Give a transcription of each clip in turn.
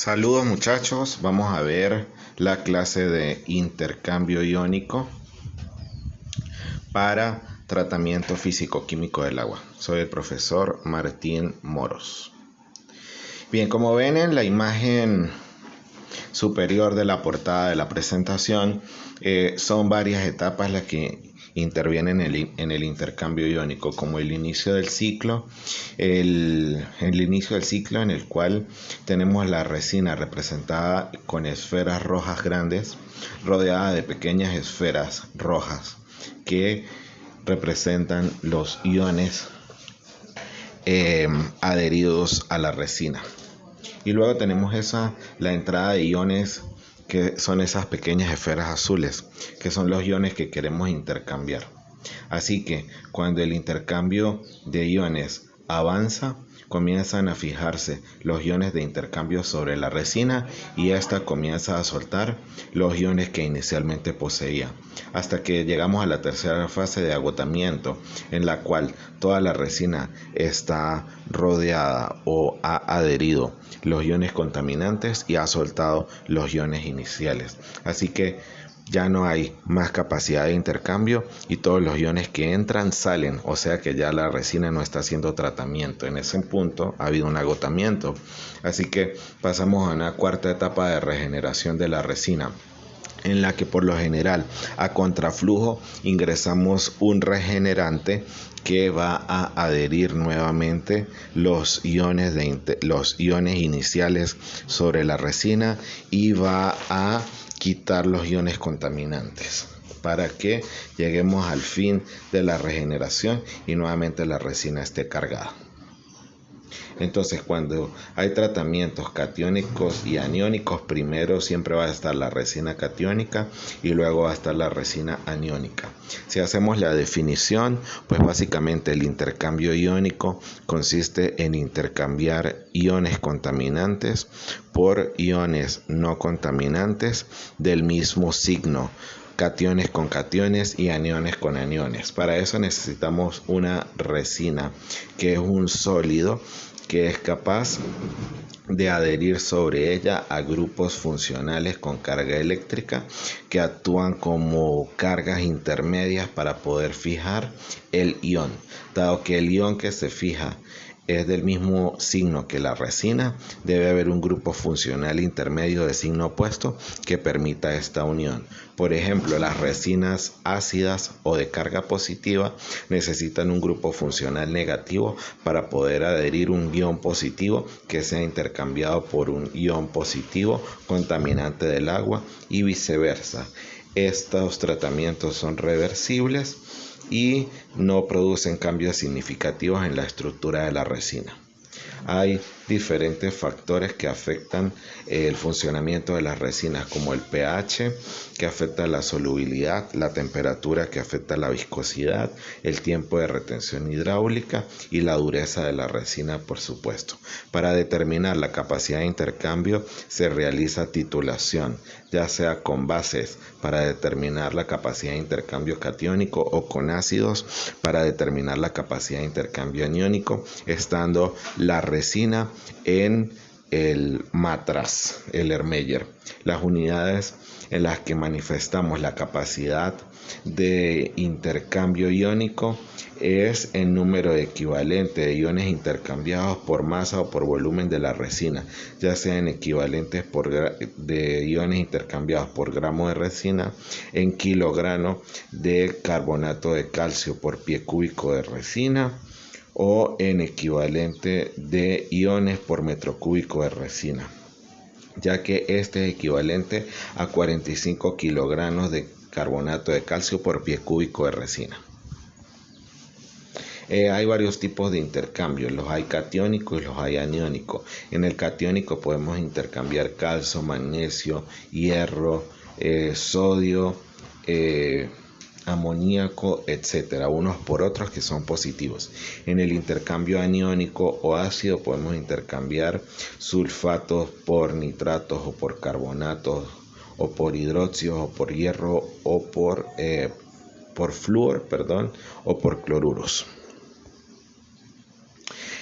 Saludos muchachos, vamos a ver la clase de intercambio iónico para tratamiento físico-químico del agua. Soy el profesor Martín Moros. Bien, como ven en la imagen superior de la portada de la presentación, son varias etapas las que intervienen en el intercambio iónico, como el inicio del ciclo, el inicio del ciclo en el cual tenemos la resina representada con esferas rojas grandes, rodeada de pequeñas esferas rojas que representan los iones adheridos a la resina. Y luego tenemos la entrada de iones, que son esas pequeñas esferas azules, que son los iones que queremos intercambiar. Así que cuando el intercambio de iones avanza, comienzan a fijarse los iones de intercambio sobre la resina y ésta comienza a soltar los iones que inicialmente poseía, hasta que llegamos a la tercera fase de agotamiento, en la cual toda la resina está rodeada o ha adherido los iones contaminantes y ha soltado los iones iniciales. Así que ya no hay más capacidad de intercambio y todos los iones que entran salen, o sea que ya la resina no está haciendo tratamiento. En ese punto ha habido un agotamiento, así que pasamos a una cuarta etapa de regeneración de la resina, en la que por lo general a contraflujo ingresamos un regenerante que va a adherir nuevamente los iones iniciales sobre la resina y va a quitar los iones contaminantes para que lleguemos al fin de la regeneración y nuevamente la resina esté cargada. Entonces, cuando hay tratamientos catiónicos y aniónicos, primero siempre va a estar la resina catiónica y luego va a estar la resina aniónica. Si hacemos la definición, pues básicamente el intercambio iónico consiste en intercambiar iones contaminantes por iones no contaminantes del mismo signo, cationes con cationes y aniones con aniones. Para eso necesitamos una resina, que es un sólido que es capaz de adherir sobre ella a grupos funcionales con carga eléctrica que actúan como cargas intermedias para poder fijar el ion. Dado que el ion que se fija es del mismo signo que la resina, debe haber un grupo funcional intermedio de signo opuesto que permita esta unión. Por ejemplo, las resinas ácidas o de carga positiva necesitan un grupo funcional negativo para poder adherir un ion positivo que sea intercambiado por un ion positivo contaminante del agua y viceversa. Estos tratamientos son reversibles y no producen cambios significativos en la estructura de la resina. Hay diferentes factores que afectan el funcionamiento de las resinas, como el pH, que afecta la solubilidad, la temperatura, que afecta la viscosidad, el tiempo de retención hidráulica y la dureza de la resina, por supuesto. Para determinar la capacidad de intercambio se realiza titulación, ya sea con bases para determinar la capacidad de intercambio catiónico o con ácidos para determinar la capacidad de intercambio aniónico, estando la resina en el matraz, el Ermeyer. Las unidades en las que manifestamos la capacidad de intercambio iónico es el número equivalente de iones intercambiados por masa o por volumen de la resina, ya sean equivalentes de iones intercambiados por gramo de resina en kilogramo de carbonato de calcio por pie cúbico de resina, o en equivalente de iones por metro cúbico de resina, ya que este es equivalente a 45 kilogramos de carbonato de calcio por pie cúbico de resina. Hay varios tipos de intercambio, los hay catiónicos y los hay aniónicos. En el catiónico podemos intercambiar calcio, magnesio, hierro, sodio, amoníaco, etcétera, unos por otros que son positivos. En el intercambio aniónico o ácido podemos intercambiar sulfatos por nitratos o por carbonatos o por hidróxidos o por hierro o por flúor, o por cloruros.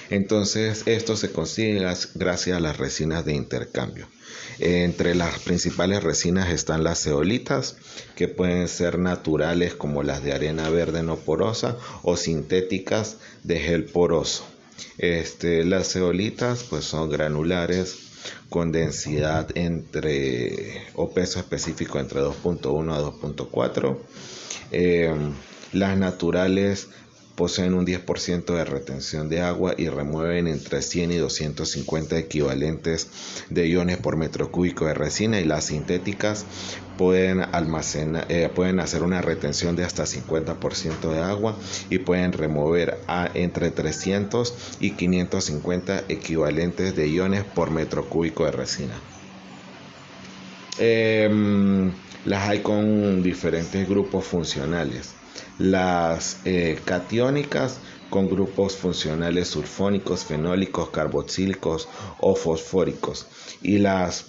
Entonces, esto se consigue gracias a las resinas de intercambio. Entre las principales resinas están las zeolitas, que pueden ser naturales como las de arena verde no porosa o sintéticas de gel poroso. Las zeolitas pues son granulares con densidad o peso específico entre 2.1 a 2.4. Las naturales poseen un 10% de retención de agua y remueven entre 100 y 250 equivalentes de iones por metro cúbico de resina, y las sintéticas pueden hacer una retención de hasta 50% de agua y pueden remover entre 300 y 550 equivalentes de iones por metro cúbico de resina. Las hay con diferentes grupos funcionales. Las catiónicas con grupos funcionales sulfónicos, fenólicos, carboxílicos o fosfóricos, y las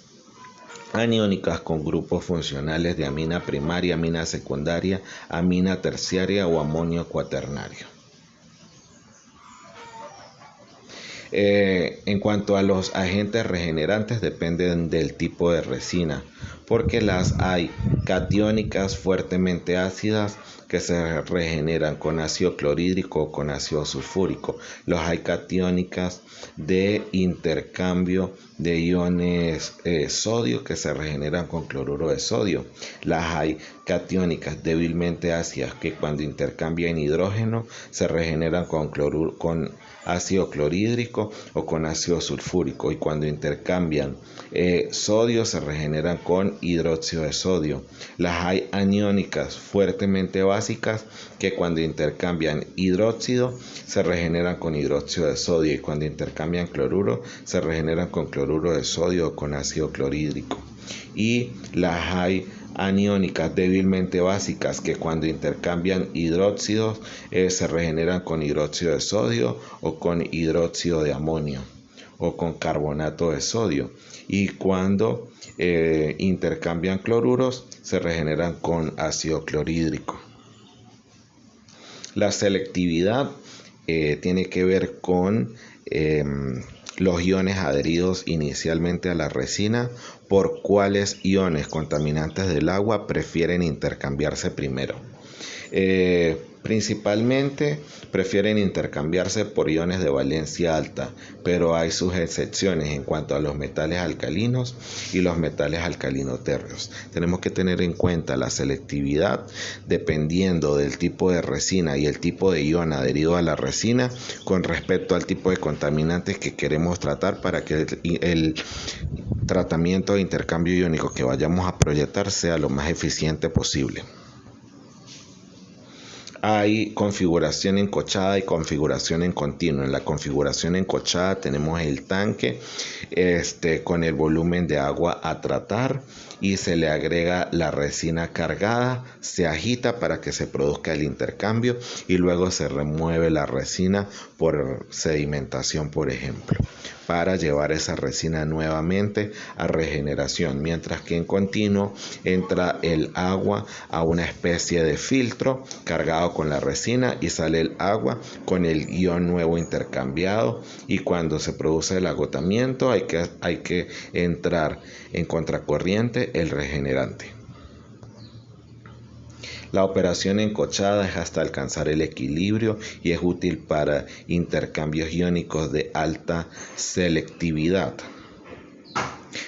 aniónicas con grupos funcionales de amina primaria, amina secundaria, amina terciaria o amonio cuaternario. En cuanto a los agentes regenerantes, dependen del tipo de resina, porque las hay catiónicas fuertemente ácidas que se regeneran con ácido clorhídrico o con ácido sulfúrico. Los hay catiónicas de intercambio de iones sodio que se regeneran con cloruro de sodio. Las hay catiónicas débilmente ácidas que cuando intercambian hidrógeno se regeneran con ácido clorhídrico o con ácido sulfúrico, y cuando intercambian sodio se regeneran con hidróxido de sodio. Las hay aniónicas fuertemente básicas que cuando intercambian hidróxido se regeneran con hidróxido de sodio, y cuando intercambian cloruro se regeneran con cloruro de sodio o con ácido clorhídrico. Y las hay aniónicas débilmente básicas que cuando intercambian hidróxidos se regeneran con hidróxido de sodio o con hidróxido de amonio o con carbonato de sodio, y cuando intercambian cloruros se regeneran con ácido clorhídrico. La selectividad tiene que ver con los iones adheridos inicialmente a la resina, por cuáles iones contaminantes del agua prefieren intercambiarse primero. Principalmente prefieren intercambiarse por iones de valencia alta, pero hay sus excepciones en cuanto a los metales alcalinos y los metales alcalino-térreos. Tenemos que tener en cuenta la selectividad dependiendo del tipo de resina y el tipo de ion adherido a la resina con respecto al tipo de contaminantes que queremos tratar, para que el tratamiento de intercambio iónico que vayamos a proyectar sea lo más eficiente posible. Hay configuración encochada y configuración en continuo. En la configuración encochada tenemos el tanque con el volumen de agua a tratar, y se le agrega la resina cargada, se agita para que se produzca el intercambio y luego se remueve la resina por sedimentación, por ejemplo, para llevar esa resina nuevamente a regeneración, mientras que en continuo entra el agua a una especie de filtro cargado con la resina y sale el agua con el ion nuevo intercambiado, y cuando se produce el agotamiento hay que entrar en contracorriente el regenerante. La operación encochada es hasta alcanzar el equilibrio y es útil para intercambios iónicos de alta selectividad,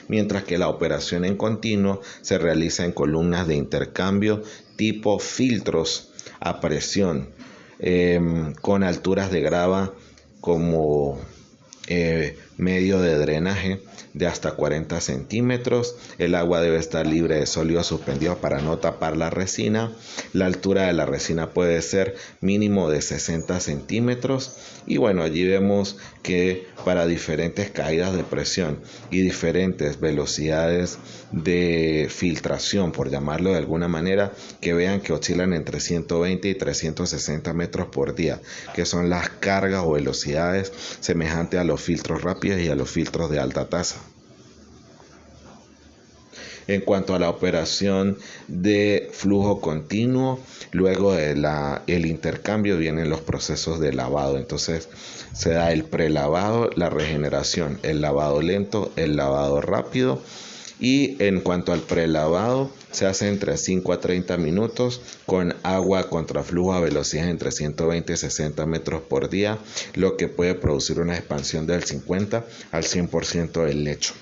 mientras que la operación en continuo se realiza en columnas de intercambio tipo filtros a presión con alturas de grava como medio de drenaje de hasta 40 centímetros. El agua debe estar libre de sólidos suspendidos para no tapar la resina. La altura de la resina puede ser mínimo de 60 centímetros. Y bueno, allí vemos que para diferentes caídas de presión y diferentes velocidades de filtración, por llamarlo de alguna manera, que vean que oscilan entre 120 y 360 metros por día, que son las cargas o velocidades semejantes a los filtros rápidos y a los filtros de alta tasa. En cuanto a la operación de flujo continuo, luego de el intercambio vienen los procesos de lavado. Entonces se da el prelavado, la regeneración, el lavado lento, el lavado rápido. Y en cuanto al prelavado, se hace entre 5 a 30 minutos con agua contraflujo a velocidades entre 120 y 60 metros por día, lo que puede producir una expansión del 50 al 100% del lecho.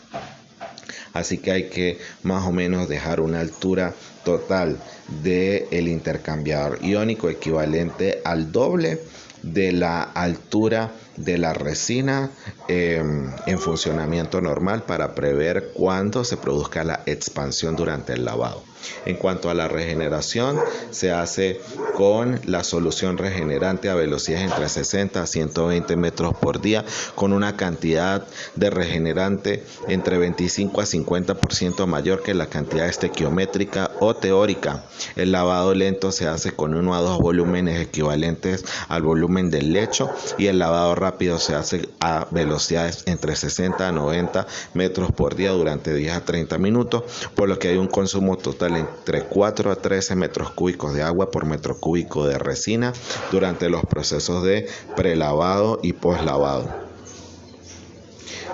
Así que hay que más o menos dejar una altura total del intercambiador iónico equivalente al doble de la altura de la resina en funcionamiento normal para prever cuándo se produzca la expansión durante el lavado. En cuanto a la regeneración, se hace con la solución regenerante a velocidades entre 60 a 120 metros por día, con una cantidad de regenerante entre 25 a 50% mayor que la cantidad estequiométrica o teórica. El lavado lento se hace con 1 a 2 volúmenes equivalentes al volumen del lecho, y el lavado rápido se hace a velocidades entre 60 a 90 metros por día durante 10 a 30 minutos, por lo que hay un consumo total entre 4 a 13 metros cúbicos de agua por metro cúbico de resina durante los procesos de prelavado y poslavado.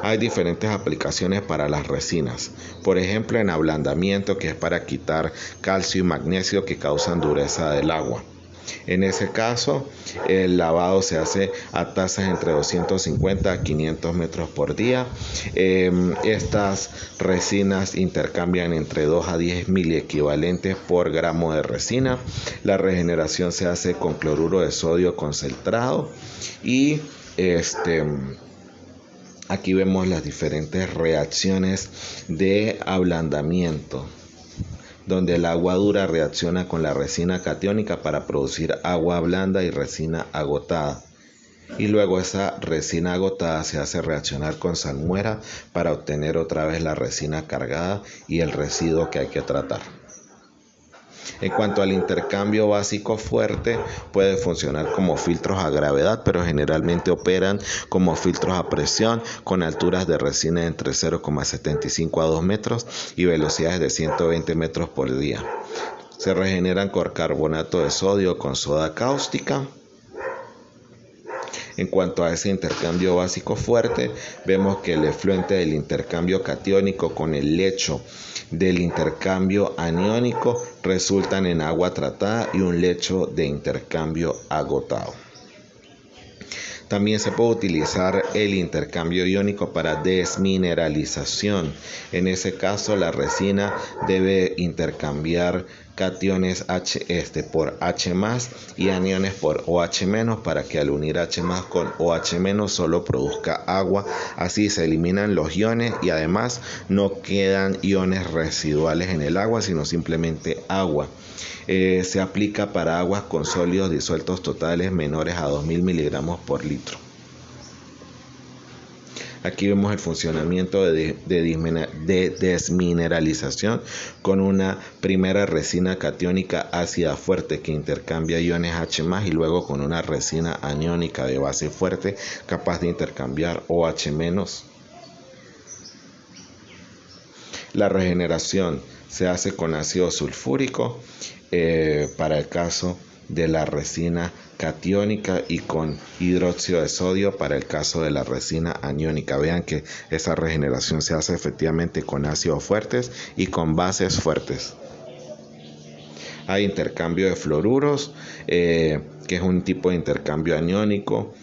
Hay diferentes aplicaciones para las resinas, por ejemplo en ablandamiento, que es para quitar calcio y magnesio que causan dureza del agua. En ese caso, el lavado se hace a tasas entre 250 a 500 metros por día. Estas resinas intercambian entre 2 a 10 miliequivalentes por gramo de resina. La regeneración se hace con cloruro de sodio concentrado y aquí vemos las diferentes reacciones de ablandamiento, donde el agua dura reacciona con la resina catiónica para producir agua blanda y resina agotada. Y luego esa resina agotada se hace reaccionar con salmuera para obtener otra vez la resina cargada y el residuo que hay que tratar. En cuanto al intercambio básico fuerte, puede funcionar como filtros a gravedad, pero generalmente operan como filtros a presión con alturas de resina entre 0,75 a 2 metros y velocidades de 120 metros por día. Se regeneran con carbonato de sodio con soda cáustica. En cuanto a ese intercambio básico fuerte, vemos que el efluente del intercambio catiónico con el lecho del intercambio aniónico resultan en agua tratada y un lecho de intercambio agotado. También se puede utilizar el intercambio iónico para desmineralización. En ese caso, la resina debe intercambiar cationes H por H+ y aniones por OH- para que al unir H+ con OH- solo produzca agua. Así se eliminan los iones y además no quedan iones residuales en el agua, sino simplemente agua. Se aplica para aguas con sólidos disueltos totales menores a 2000 miligramos por litro. Aquí vemos el funcionamiento de desmineralización con una primera resina catiónica ácida fuerte que intercambia iones H+ y luego con una resina aniónica de base fuerte capaz de intercambiar OH-. La regeneración se hace con ácido sulfúrico para el caso de la resina catiónica y con hidróxido de sodio para el caso de la resina aniónica. Vean que esa regeneración se hace efectivamente con ácidos fuertes y con bases fuertes. Hay intercambio de fluoruros, que es un tipo de intercambio aniónico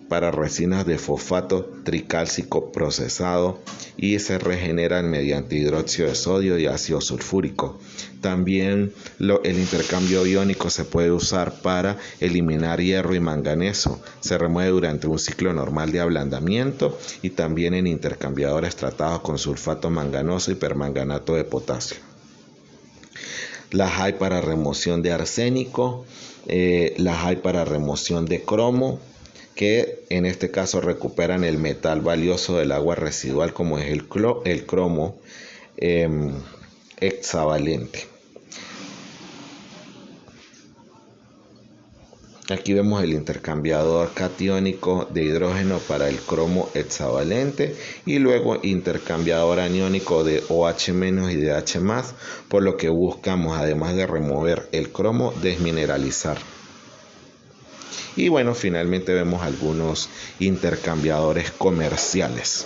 para resinas de fosfato tricálcico procesado y se regeneran mediante hidróxido de sodio y ácido sulfúrico. También el intercambio iónico se puede usar para eliminar hierro y manganeso. Se remueve durante un ciclo normal de ablandamiento y también en intercambiadores tratados con sulfato manganoso y permanganato de potasio. Las hay para remoción de arsénico, las hay para remoción de cromo, que en este caso recuperan el metal valioso del agua residual como es el cromo hexavalente. Aquí vemos el intercambiador catiónico de hidrógeno para el cromo hexavalente y luego intercambiador aniónico de OH- y de H+, por lo que buscamos, además de remover el cromo, desmineralizar. Y bueno, finalmente vemos algunos intercambiadores comerciales.